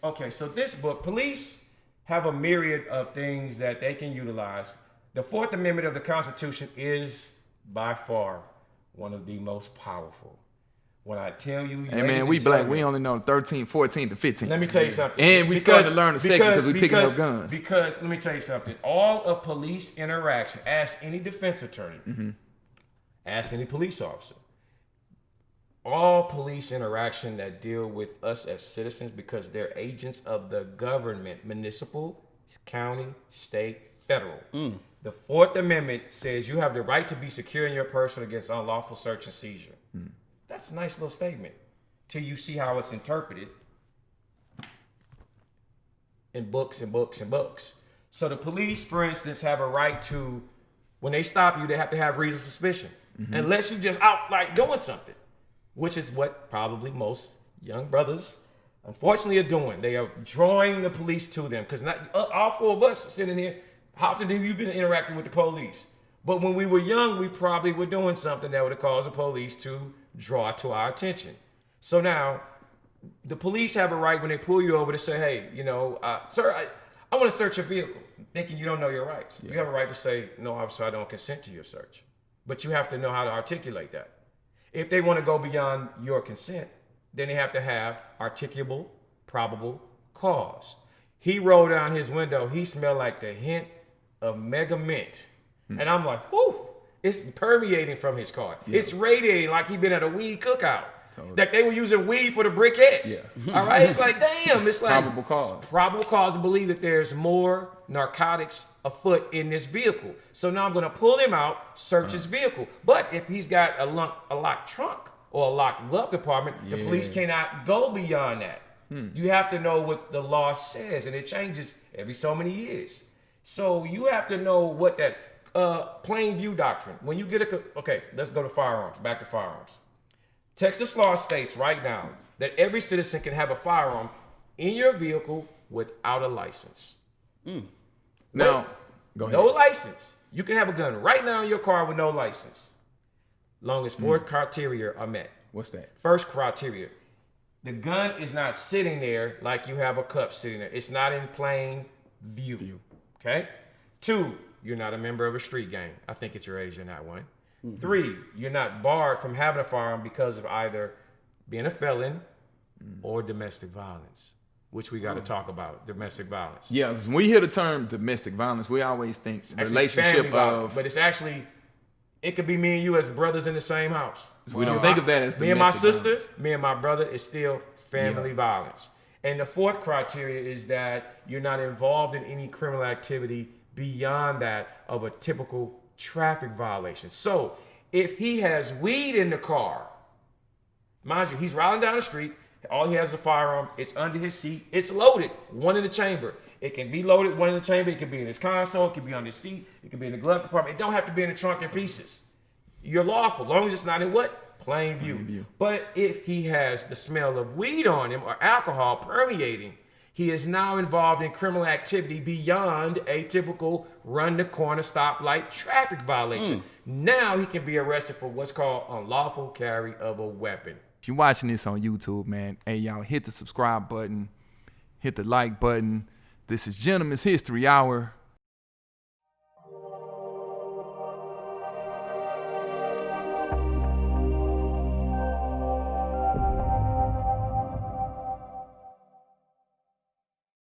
Okay, so this book, police have a myriad of things that they can utilize. The Fourth Amendment of the Constitution is by far one of the most powerful. When I tell you, hey man, we black, we only know 13, 14 to 15. Let me tell you something. And we starting to learn the second because we picking up guns. Because let me tell you something. All of police interaction, ask any defense attorney, ask any police officer. All police interaction that deal with us as citizens, because they're agents of the government, municipal, county, state, federal. The Fourth Amendment says you have the right to be secure in your person against unlawful search and seizure. That's a nice little statement till you see how it's interpreted in books and books and books. So the police, for instance, have a right to, when they stop you, they have to have reasonable suspicion. Unless you just out like doing something. Which is what probably most young brothers, unfortunately, are doing. They are drawing the police to them. Because not all four of us sitting here, how often have you been interacting with the police? But when we were young, we probably were doing something that would have caused the police to draw to our attention. So now, the police have a right when they pull you over to say, hey, sir, I want to search your vehicle, thinking you don't know your rights. You have a right to say, no, officer, I don't consent to your search. But you have to know how to articulate that. If they want to go beyond your consent, then they have to have articulable, probable cause. He rolled down his window. He smelled like the hint of mega mint. And I'm like, whoo, it's permeating from his car. It's radiating like he'd been at a weed cookout. Like they were using weed for the briquettes. All right? It's like, damn. It's like probable cause. It's probable cause to believe that there's more narcotics afoot in this vehicle. So now I'm going to pull him out, search his vehicle. But if he's got a locked trunk or a locked glove compartment, the police cannot go beyond that. You have to know what the law says, and it changes every so many years. So you have to know what that plain view doctrine. When you get okay, let's go to firearms. Back to firearms. Texas law states right now that every citizen can have a firearm in your vehicle without a license. Now, go ahead. No license. You can have a gun right now in your car with no license. Long as four criteria are met. What's that? First criteria. The gun is not sitting there like you have a cup sitting there. It's not in plain view. Okay? 2, you're not a member of a street gang. I think it's your age in that one. 3, you're not barred from having a firearm because of either being a felon or domestic violence, which we got to talk about, domestic violence. Yeah, because when we hear the term domestic violence, we always think relationship of... But it's actually, it could be me and you as brothers in the same house. We don't think of that as domestic me and my sister, violence. Me and my brother, is still family violence. And the 4th criteria is that you're not involved in any criminal activity beyond that of a typical traffic violation. So if he has weed in the car, mind you, he's riding down the street, all he has is a firearm, it's under his seat, it's loaded, one in the chamber. It can be loaded, one in the chamber, it can be in his console, it can be on his seat, it can be in the glove compartment. It don't have to be in the trunk in pieces. You're lawful, as long as it's not in what? Plain view. But if he has the smell of weed on him or alcohol permeating, he is now involved in criminal activity beyond a typical run the corner stoplight traffic violation. Now he can be arrested for what's called unlawful carry of a weapon. If you're watching this on YouTube, man, hey, y'all, hit the subscribe button, hit the like button. This is Gentleman's History Hour.